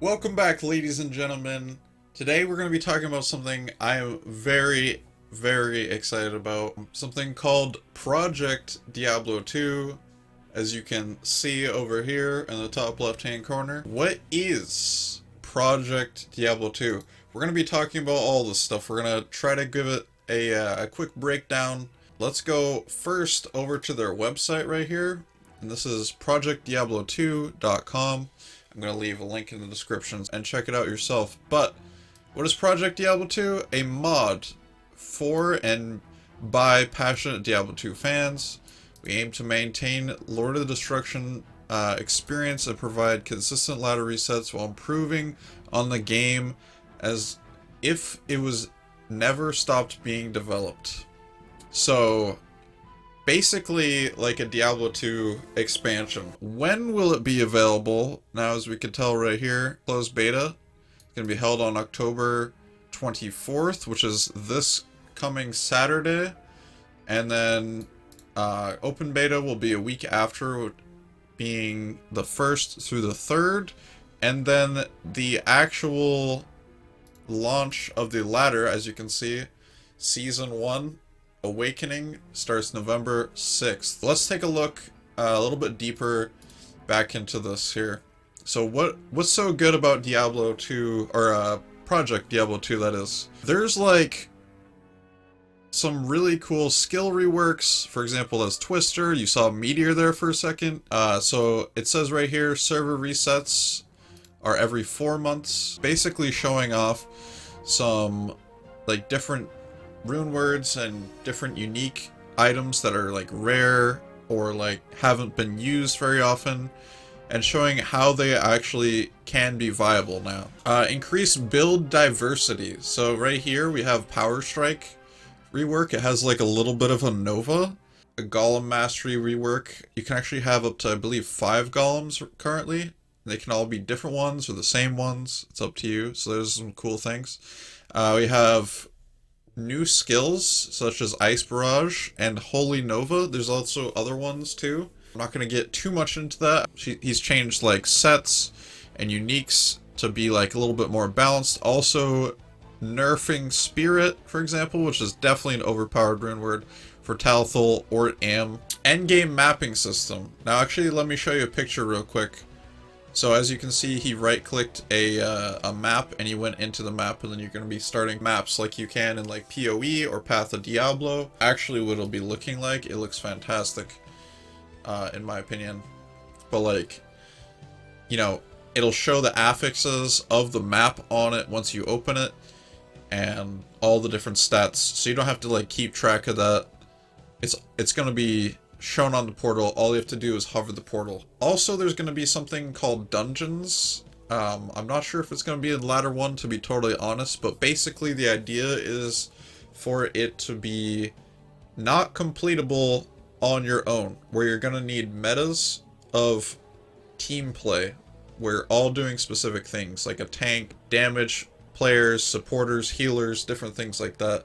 Welcome back, ladies and gentlemen. Today we're going to be talking about something I am very excited about. Something called Project Diablo 2, as you can see over here in the top left-hand corner. What is Project Diablo 2? We're going to be talking about all this stuff. We're going to try to give it a quick breakdown. Let's go first over to their website right here, and this is projectdiablo2.com. I'm going to leave a link in the description and check it out yourself. But what is Project Diablo 2? A mod for and by passionate Diablo 2 fans. We aim to maintain Lord of the Destruction experience and provide consistent ladder resets while improving on the game as if it was never stopped being developed. So basically like a Diablo 2 expansion. When will it be available? Now, as we can tell right here, closed beta. It's going to be held on October 24th, which is this coming Saturday. And then open beta will be a week after, being the 1st through the 3rd. And then the actual launch of the ladder, as you can see, Season 1 Awakening starts November 6th. Let's take a look a little bit deeper back into this here. So what's so good about Diablo 2, or Project Diablo 2 that is? There's like some really cool skill reworks. For example, as Twister, you saw Meteor there for a second. So it says right here, server resets are every 4 months, basically showing off some like different rune words and different unique items that are like rare or like haven't been used very often, and showing how they actually can be viable now. Increased build diversity. So right here we have Power Strike rework. It has like a little bit of a Nova. A Golem Mastery rework. You can actually have up to, I believe, 5 Golems currently. They can all be different ones or the same ones. It's up to you. So there's some cool things. We have new skills such as Ice Barrage and Holy Nova. There's also other ones too. I'm not going to get too much into that. He's changed like sets and uniques to be like a little bit more balanced. Also nerfing Spirit, for example, which is definitely an overpowered rune word for Talthol or Am. Endgame mapping system. Now actually let me show you a picture real quick. So as you can see, he right-clicked a map and he went into the map, and then you're going to be starting maps like you can in like PoE or Path of Diablo. Actually, what it'll be looking like, it looks fantastic, in my opinion. But like, you know, it'll show the affixes of the map on it once you open it, and all the different stats. So you don't have to like keep track of that. It's going to be shown on the portal. All you have to do is hover the portal. Also, there's going to be something called dungeons. I'm not sure if it's going to be in ladder 1, to be totally honest, but basically the idea is for it to be not completable on your own, where you're going to need metas of team play, where you're all doing specific things, like a tank, damage, players, supporters, healers, different things like that,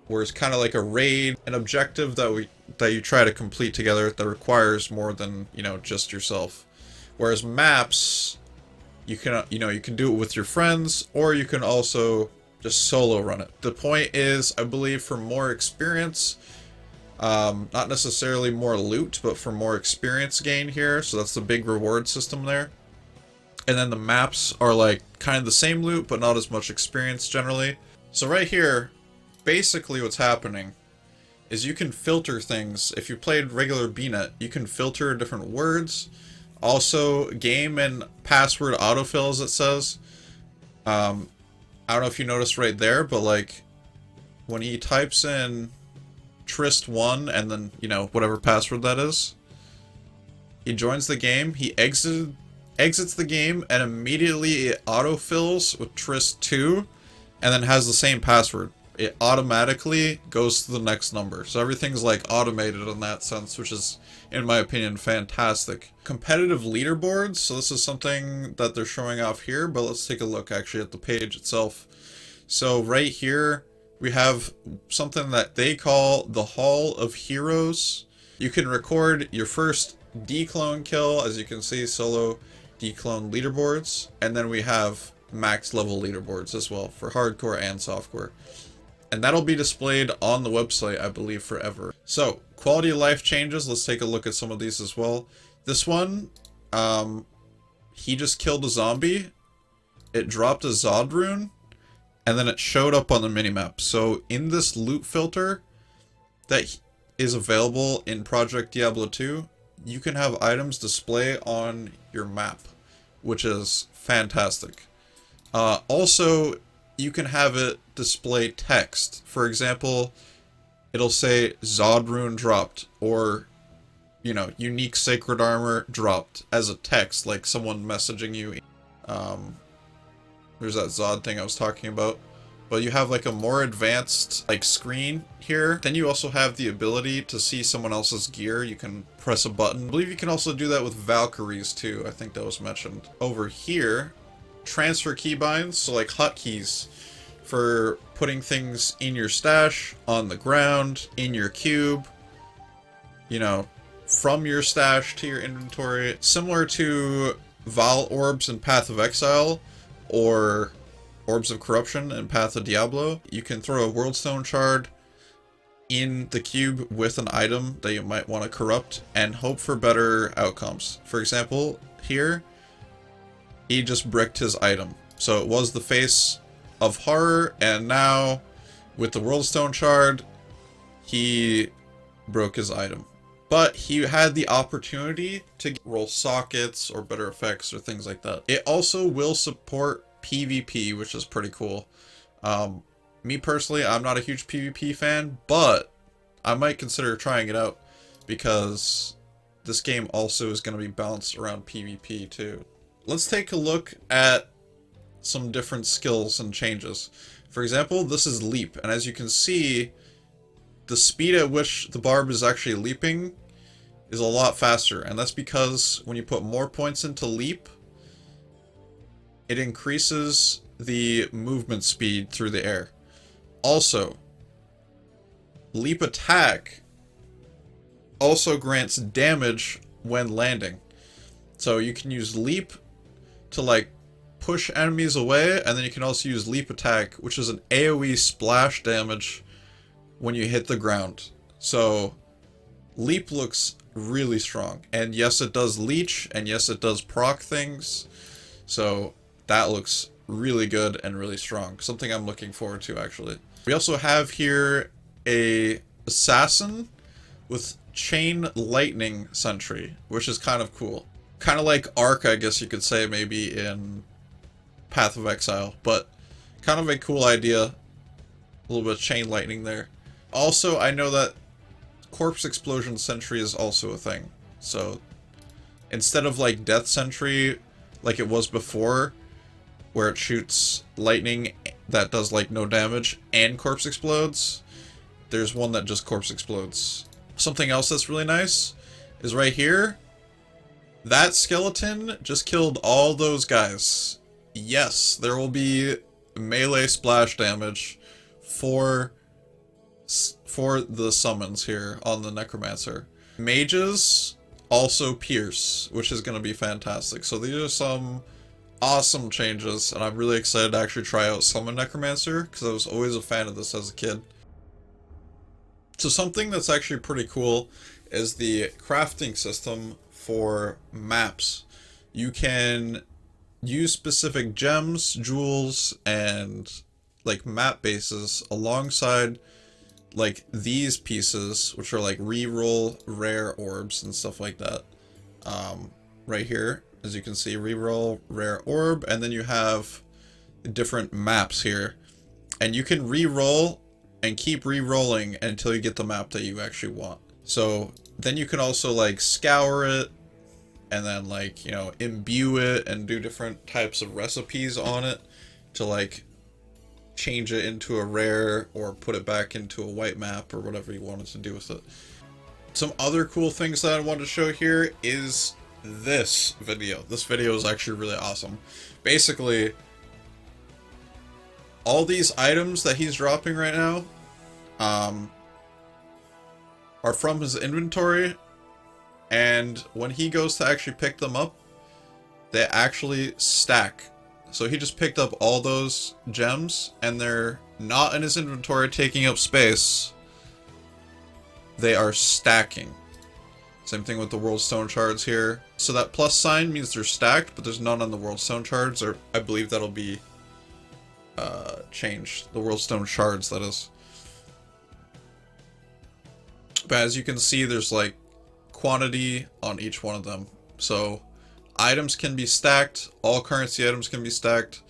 where it's kind of like a raid, an objective that you try to complete together that requires more than, you know, just yourself. Whereas maps, you can do it with your friends, or you can also just solo run it. The point is, I believe, for more experience, not necessarily more loot, but for more experience gain here. So that's the big reward system there. And then the maps are like kind of the same loot, but not as much experience generally. So right here, basically what's happening is you can filter things. If you played regular BNet, you can filter different words. Also, game and password autofills, it says. I don't know if you noticed right there, but like when he types in Trist1 and then, you know, whatever password that is, he joins the game, he exits the game, and immediately it autofills with Trist2 and then has the same password. It automatically goes to the next number. So everything's like automated in that sense, which is, in my opinion, fantastic. Competitive leaderboards. So this is something that they're showing off here, but let's take a look actually at the page itself. So right here, we have something that they call the Hall of Heroes. You can record your first declone kill, as you can see, solo declone leaderboards, and then we have max level leaderboards as well for hardcore and softcore. And that'll be displayed on the website, I believe, forever. So, quality of life changes. Let's take a look at some of these as well. This one, he just killed a zombie. It dropped a Zod rune, and then it showed up on the minimap. So, in this loot filter that is available in Project Diablo 2, you can have items display on your map, which is fantastic. Also, you can have it display text. For example, it'll say Zod rune dropped, or, you know, unique sacred armor dropped as a text, like someone messaging you. There's that Zod thing I was talking about. But you have like a more advanced like screen here. Then you also have the ability to see someone else's gear. You can press a button. I believe you can also do that with Valkyries too. I think that was mentioned. Over here, transfer keybinds, so like hotkeys for putting things in your stash, on the ground, in your cube, you know, from your stash to your inventory. Similar to Val Orbs in Path of Exile, or Orbs of Corruption in Path of Diablo. You can throw a Worldstone shard in the cube with an item that you might want to corrupt and hope for better outcomes. For example, here, he just bricked his item. So it was the face of horror, and now with the Worldstone shard, he broke his item. But he had the opportunity to roll sockets or better effects or things like that. It also will support PvP, which is pretty cool. Me personally, I'm not a huge PvP fan, but I might consider trying it out because this game also is going to be balanced around PvP too. Let's take a look at some different skills and changes. For example, this is leap, and as you can see, the speed at which the barb is actually leaping is a lot faster, and that's because when you put more points into leap, it increases the movement speed through the air. Also, leap attack also grants damage when landing. So you can use leap to like push enemies away, and then you can also use leap attack, which is an AoE splash damage when you hit the ground. So leap looks really strong, and yes, it does leech, and yes, it does proc things, so that looks really good and really strong. Something I'm looking forward to, actually. We also have here a assassin with chain lightning sentry, which is kind of cool. Kind of like Arc, I guess you could say, maybe in Path of Exile, but kind of a cool idea. A little bit of chain lightning there. Also, I know that Corpse Explosion Sentry is also a thing. So, instead of like Death Sentry, like it was before, where it shoots lightning that does like no damage and Corpse Explodes, there's one that just Corpse Explodes. Something else that's really nice is right here. That skeleton just killed all those guys. Yes, there will be melee splash damage for the summons here on the Necromancer. Mages also pierce, which is going to be fantastic. So these are some awesome changes, and I'm really excited to actually try out Summon Necromancer, because I was always a fan of this as a kid. So something that's actually pretty cool is the crafting system for maps. You can use specific gems, jewels, and like map bases alongside like these pieces, which are like reroll rare orbs and stuff like that. Right here, as you can see, reroll rare orb, and then you have different maps here, and you can reroll and keep re-rolling until you get the map that you actually want. So then you can also like scour it, and then like, you know, imbue it and do different types of recipes on it to like change it into a rare or put it back into a white map or whatever you wanted to do with it. Some other cool things that I wanted to show here is this video. This video is actually really awesome. Basically, all these items that he's dropping right now are from his inventory, and when he goes to actually pick them up, they actually stack. So he just picked up all those gems, and they're not in his inventory taking up space. They are stacking. Same thing with the world stone shards here. So that plus sign means they're stacked, but there's none on the world stone shards, or I believe that'll be changed. The world stone shards, that is. But as you can see, there's like quantity on each one of them. So items can be stacked, all currency items can be stacked,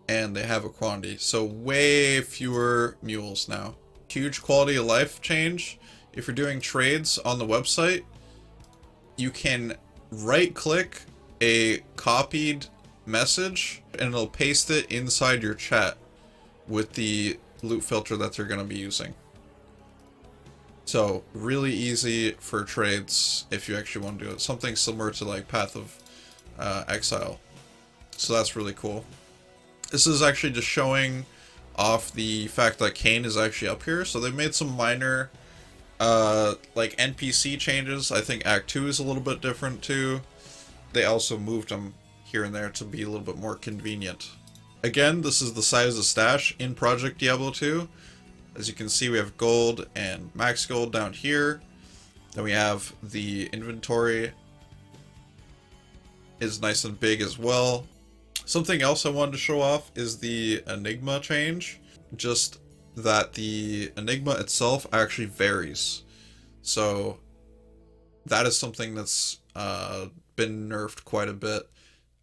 and they have a quantity. So way fewer mules now. Huge quality of life change. If you're doing trades on the website, you can right click a copied message and it'll paste it inside your chat with the loot filter that they're going to be using. So really easy for trades if you actually want to do it. Something similar to like Path of Exile. So that's really cool. This is actually just showing off the fact that Cain is actually up here. So they've made some minor like NPC changes. I think Act 2 is a little bit different too. They also moved them here and there to be a little bit more convenient. Again, this is the size of stash in Project Diablo 2. As you can see, we have gold and max gold down here. Then we have the inventory is nice and big as well. Something else I wanted to show off is the Enigma change. Just that the Enigma itself actually varies. So that is something that's been nerfed quite a bit.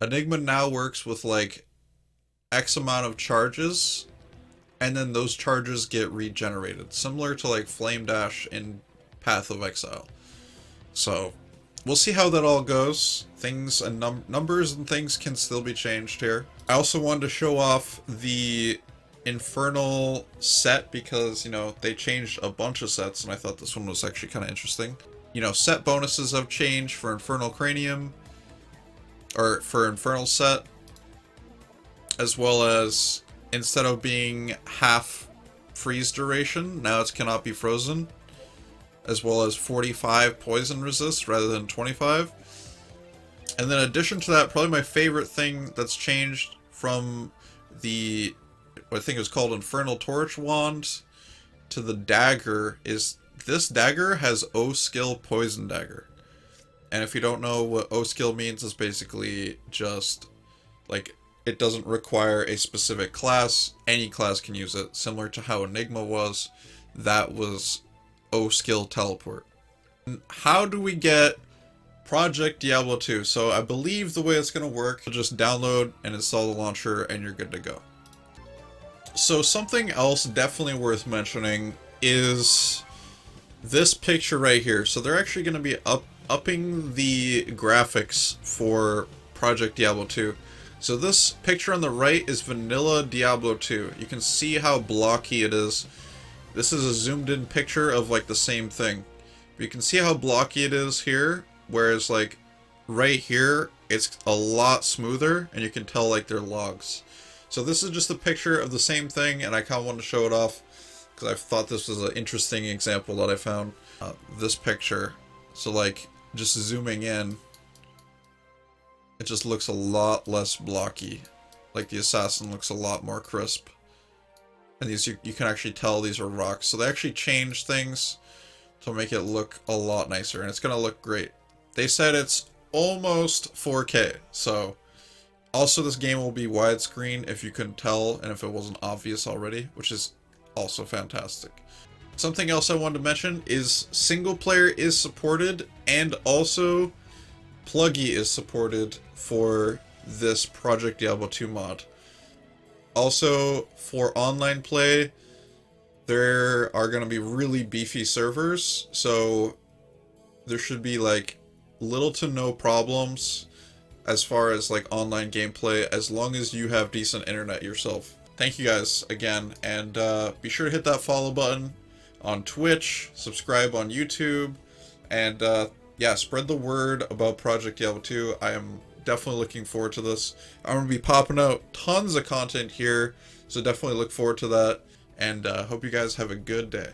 Enigma now works with like X amount of charges, and then those charges get regenerated, similar to like Flame Dash in Path of Exile. So we'll see how that all goes. Things and numbers and things can still be changed here. I also wanted to show off the Infernal set because, you know, they changed a bunch of sets and I thought this one was actually kind of interesting. You know, set bonuses have changed for Infernal Cranium, or for Infernal set, as well as instead of being half freeze duration, now it cannot be frozen, as well as 45 poison resist rather than 25. And then in addition to that, probably my favorite thing that's changed from the, what I think it was called Infernal Torch Wand, to the dagger is this dagger has O skill poison dagger. And if you don't know what O skill means, it's basically just like it doesn't require a specific class. Any class can use it, similar to how Enigma was. That was O skill teleport. And how do we get Project Diablo 2? So I believe the way it's going to work, just download and install the launcher and you're good to go. So something else definitely worth mentioning is this picture right here. So they're actually going to be upping the graphics for Project Diablo 2. So this picture on the right is vanilla Diablo 2. You can see how blocky it is. This is a zoomed in picture of like the same thing. You can see how blocky it is here, whereas like right here it's a lot smoother and you can tell like they're logs. So this is just a picture of the same thing and I kind of wanted to show it off because I thought this was an interesting example that I found. This picture, so like just zooming in, it just looks a lot less blocky. Like the assassin looks a lot more crisp. And these, you can actually tell these are rocks. So they actually changed things to make it look a lot nicer. And it's going to look great. They said it's almost 4K. So also this game will be widescreen if you couldn't tell and if it wasn't obvious already, which is also fantastic. Something else I wanted to mention is single player is supported and also Pluggy is supported for this Project Diablo 2 mod. Also, for online play, there are going to be really beefy servers, so there should be like little to no problems as far as like online gameplay, as long as you have decent internet yourself. Thank you guys again, and be sure to hit that follow button on Twitch, subscribe on YouTube, and yeah, spread the word about Project Diablo 2. I am definitely looking forward to this. I'm going to be popping out tons of content here, so definitely look forward to that, and hope you guys have a good day.